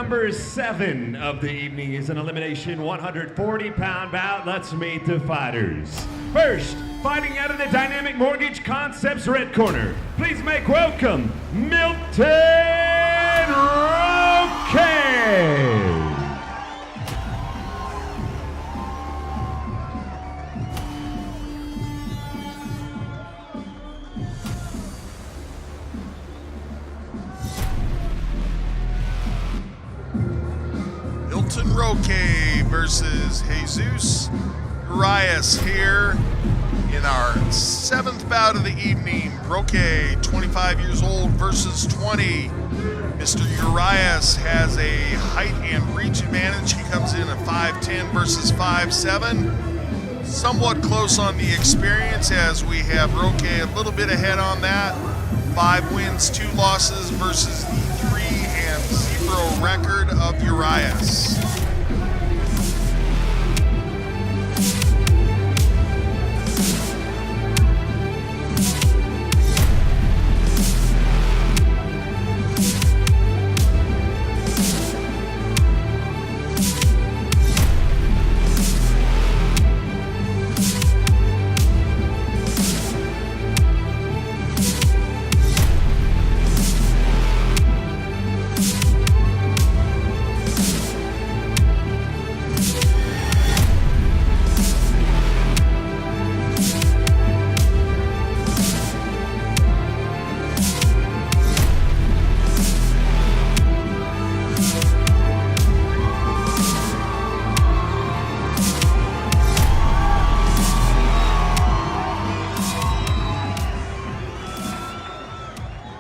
number 7 of the evening is an elimination 140-pound bout. Let's meet the fighters. First, fighting out of the Dynamic Mortgage Concepts red corner, please make welcome Milton Roque. Milton Roque versus Jesus Urias here in our 7th bout of the evening. Roque, 25 years old versus 20. Mr. Urias has a height and reach advantage. He comes in at 5'10 versus 5'7. Somewhat close on the experience as we have Roque a little bit ahead on that. 5 wins, 2 losses versus the 3-0 record of Urias.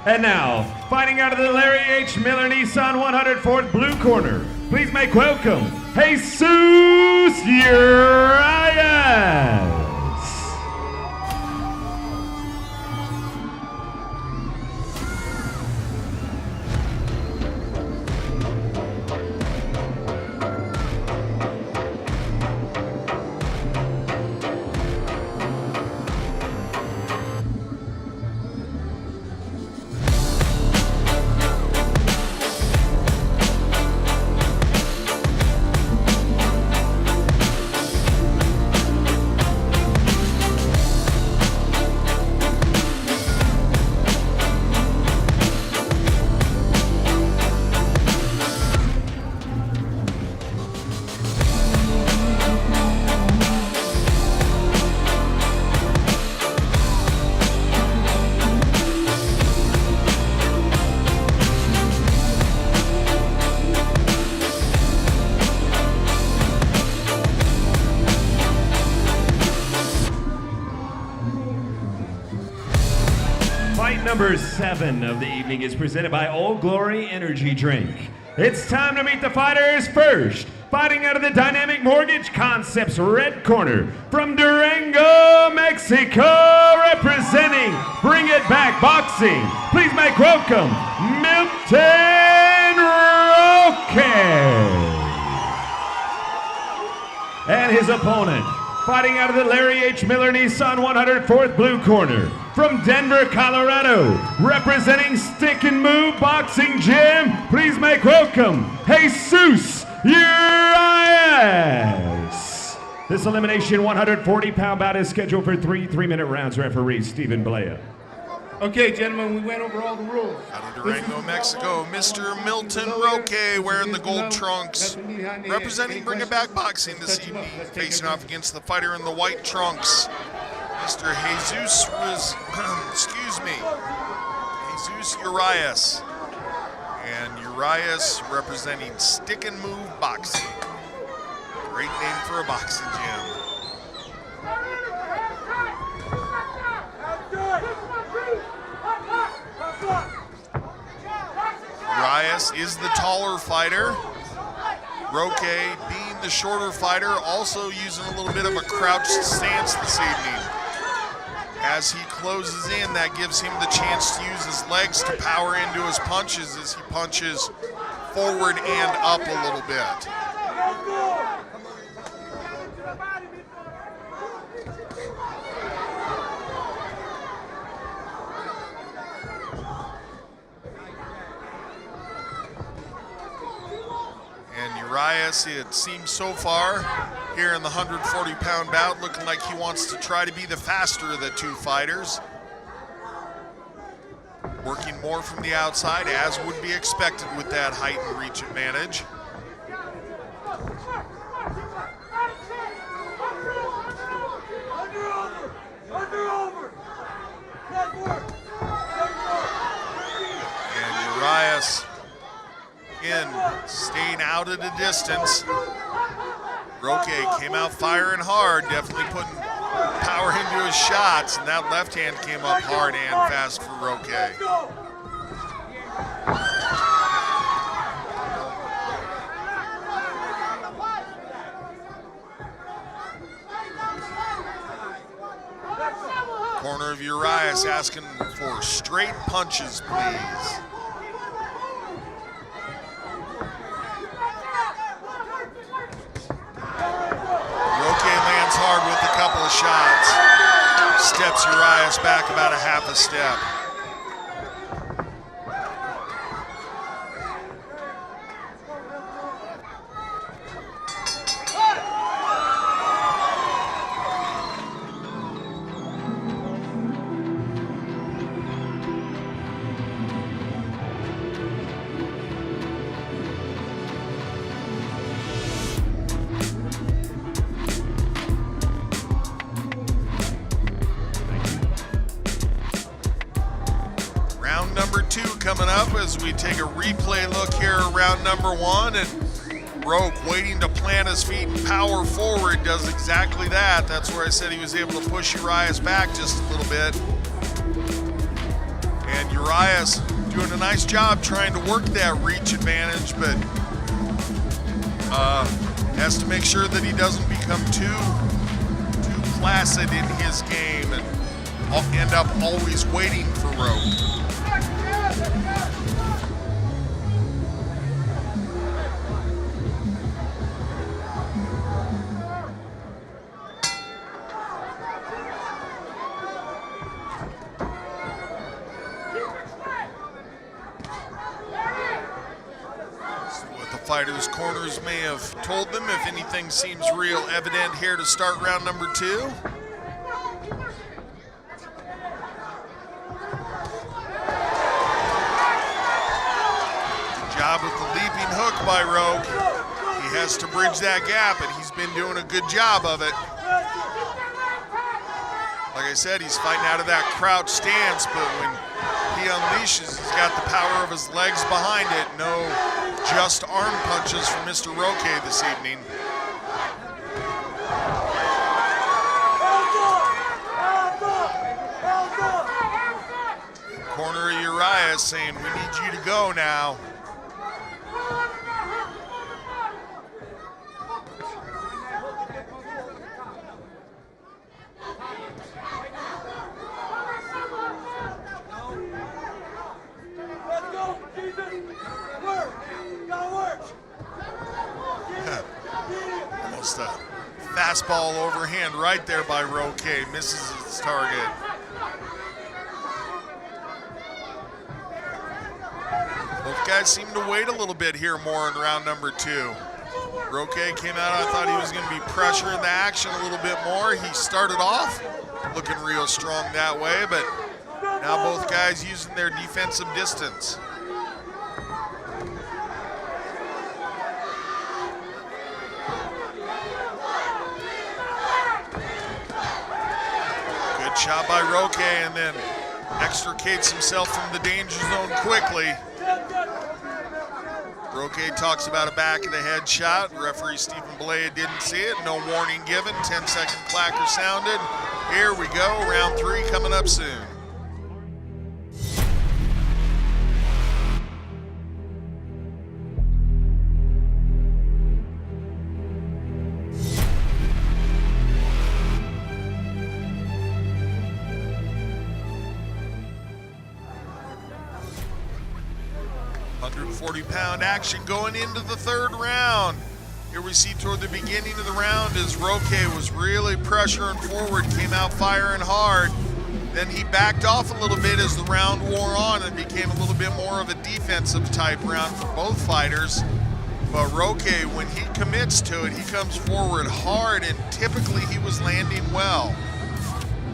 And now, fighting out of the Larry H. Miller Nissan 104th blue corner, please make welcome Jesus Urias. Fight number 7 of the evening is presented by Old Glory Energy Drink. It's time to meet the fighters. First, fighting out of the Dynamic Mortgage Concepts red corner, from Durango, Mexico, representing Bring It Back Boxing, please make welcome Milton Roque. And his opponent, fighting out of the Larry H. Miller Nissan 104th blue corner, from Denver, Colorado, representing Stick and Move Boxing Gym, please make welcome Jesus Urias. This elimination 140-pound bout is scheduled for 3 3-minute rounds. Referee Stephen Blea. Okay, gentlemen, we went over all the rules. Out of Durango, Mexico, Mr. Milton Roque wearing the gold trunks, representing Bring It Back Boxing this evening, facing off against the fighter in the white trunks, Mr. Jesus Jesus Urias. And Urias representing Stick and Move Boxing. Great name for a boxing gym. Urias is the taller fighter. Roque, being the shorter fighter, also using a little bit of a crouched stance this evening. As he closes in, that gives him the chance to use his legs to power into his punches as he punches forward and up a little bit. Urias, it seems so far here in the 140-pound bout, looking like he wants to try to be the faster of the two fighters. Working more from the outside, as would be expected with that height and reach advantage. And Urias staying out at a distance. Roque came out firing hard, definitely putting power into his shots, and that left hand came up hard and fast for Roque. Corner of Urias asking for straight punches, please. Hard with a couple of shots. Steps Urias back about a half a step. Coming up as we take a replay look here at round number one, and Roque waiting to plant his feet and power forward does exactly that. That's where I said he was able to push Urias back just a little bit. And Urias doing a nice job trying to work that reach advantage, but has to make sure that he doesn't become too placid in his game and end up always waiting for Roque. Fighters' corners may have told them if anything seems real evident here to start round number two. Good job with the leaping hook by Roque. He has to bridge that gap, and he's been doing a good job of it. Like I said, he's fighting out of that crouch stance, but when he unleashes, he's got the power of his legs behind it. No just arm punches from Mr. Roque this evening. Corner of Urias saying, we need you to go now. Almost a fastball overhand right there by Roque, misses its target. Both guys seem to wait a little bit here more in round number two. Roque came out, I thought he was going to be pressuring the action a little bit more. He started off looking real strong that way, but now both guys using their defensive distance. Shot by Roque, and then extricates himself from the danger zone quickly. Roque talks about a back of the head shot. Referee Stephen Balea didn't see it. No warning given. 10-second clacker sounded. Here we go. Round three coming up soon. £140 action going into the third round. Here we see toward the beginning of the round as Roque was really pressuring forward, came out firing hard. Then he backed off a little bit as the round wore on and became a little bit more of a defensive type round for both fighters. But Roque, when he commits to it, he comes forward hard, and typically he was landing well.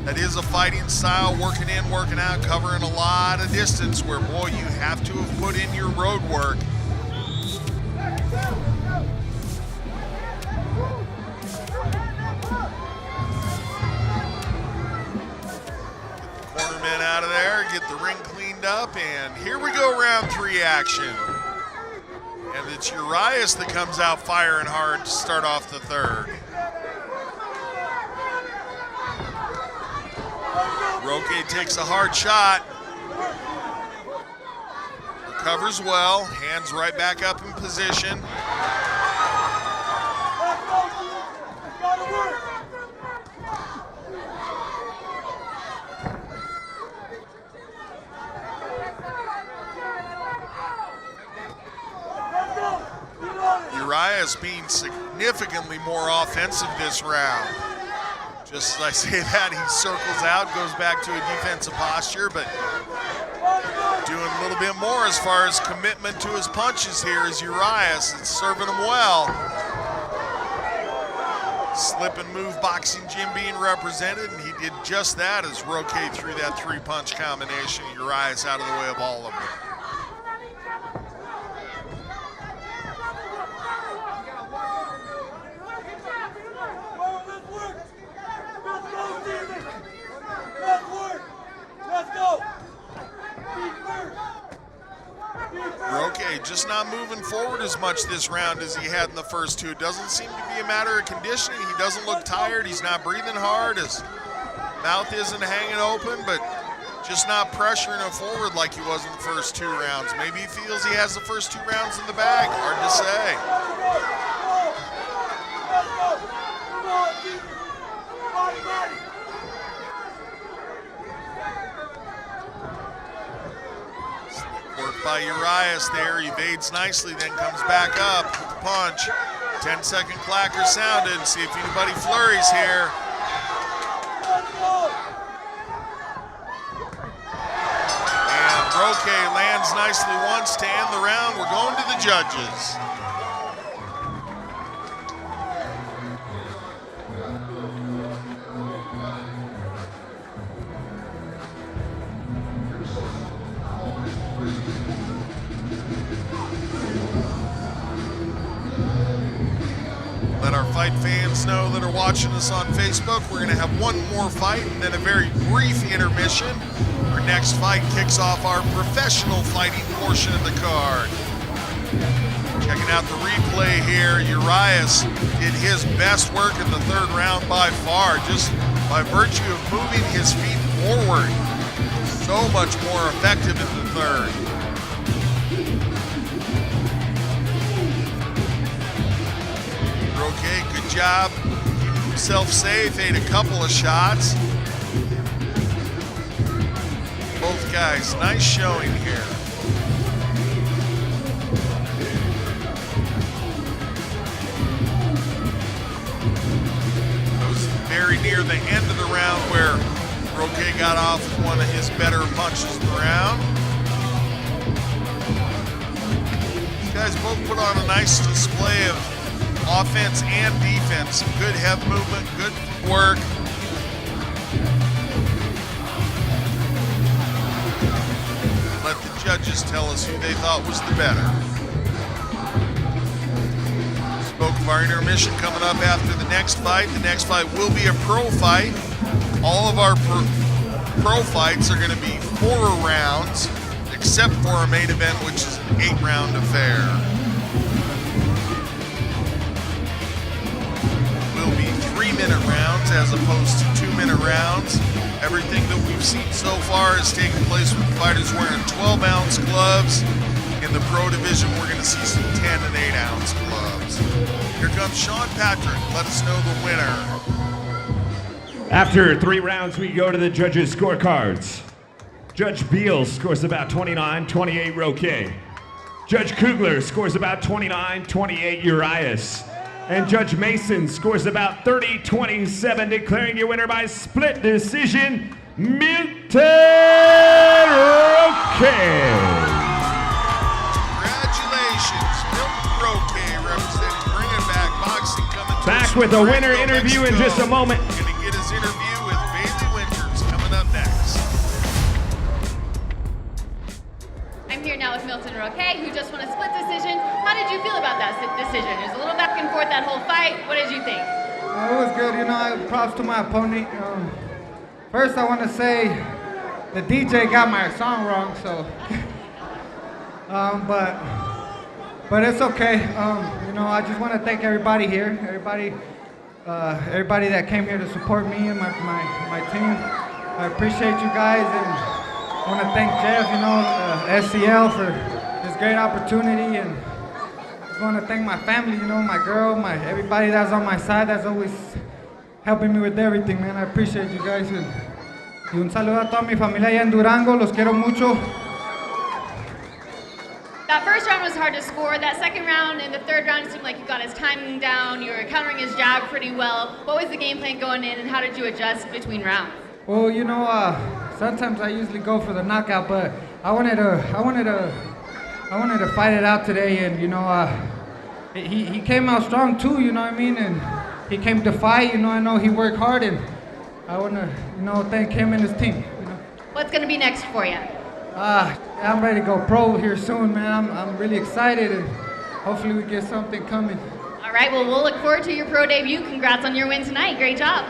That is a fighting style, working in, working out, covering a lot of distance where, boy, you have to have put in your road work. Cornermen out of there, get the ring cleaned up, and here we go, round 3 action. And it's Urias that comes out firing hard to start off the 3rd. Roque takes a hard shot. Recovers well, hands right back up in position. Urias being significantly more offensive this round. Just as I say that, he circles out, goes back to a defensive posture, but doing a little bit more as far as commitment to his punches here is Urias. It's serving him well. Slip and move boxing gym being represented, and he did just that as Roque threw that 3-punch combination. Urias out of the way of all of them. Roque just not moving forward as much this round as he had in the first 2. It doesn't seem to be a matter of conditioning. He doesn't look tired. He's not breathing hard. His mouth isn't hanging open, but just not pressuring him forward like he was in the first 2 rounds. Maybe he feels he has the first 2 rounds in the bag. Hard to say. Work by Urias there, evades nicely, then comes back up with the punch. 10-second clacker sounded. See if anybody flurries here. And Roque lands nicely once to end the round. We're going to the judges. Let our fight fans know that are watching us on Facebook, we're going to have one more fight and then a very brief intermission. Our next fight kicks off our professional fighting portion of the card. Checking out the replay here, Urias did his best work in the 3rd round by far, just by virtue of moving his feet forward. So much more effective in the 3rd. Roque, good job. Keeping himself safe, ate a couple of shots. Both guys, nice showing here. It was very near the end of the round where Roque got off with one of his better punches of the round. These guys both put on a nice display of offense and defense. Good head movement, good work. Let the judges tell us who they thought was the better. Spoke of our intermission coming up after the next fight. The next fight will be a pro fight. All of our pro fights are going to be 4 rounds, except for our main event, which is an 8-round affair. Will be 3-minute rounds as opposed to 2-minute rounds. Everything that we've seen so far has taken place with fighters wearing 12-ounce gloves. In the pro division, we're going to see some 10 and 8-ounce gloves. Here comes Sean Patrick. Let us know the winner. After 3 rounds, we go to the judges' scorecards. Judge Beal scores about 29-28 Roque. Judge Kugler scores about 29-28 Urias. And Judge Mason scores about 30-27, declaring your winner by split decision, Milton Roque. Congratulations, Milton Roque Back with a winner interview in just a moment. We're going to get his interview with Bailey Winters coming up next. I'm here now with Milton Roque, who just won a split decision. How did you feel about that decision? It was a little back and forth that whole fight. What did you think? It was good. Props to my opponent. First, I want to say the DJ got my song wrong, so. But it's okay. I just want to thank everybody here, everybody that came here to support me and my team. I appreciate you guys, and I want to thank Jeff, SCL for this great opportunity, and I just want to thank my family, my girl, everybody that's on my side, that's always helping me with everything, man. I appreciate you guys. Y un saludo a toda mi familia allá en Durango, los quiero mucho. That first round was hard to score. That second round and the third round, it seemed like you got his timing down. You were countering his jab pretty well. What was the game plan going in, and how did you adjust between rounds? Well, sometimes I usually go for the knockout, but I wanted to fight it out today, and he came out strong too. You know what I mean? And he came to fight. I know he worked hard, and I want to thank him and his team. What's going to be next for you? I'm ready to go pro here soon, man. I'm really excited, and hopefully we get something coming. All right, well, we'll look forward to your pro debut. Congrats on your win tonight. Great job.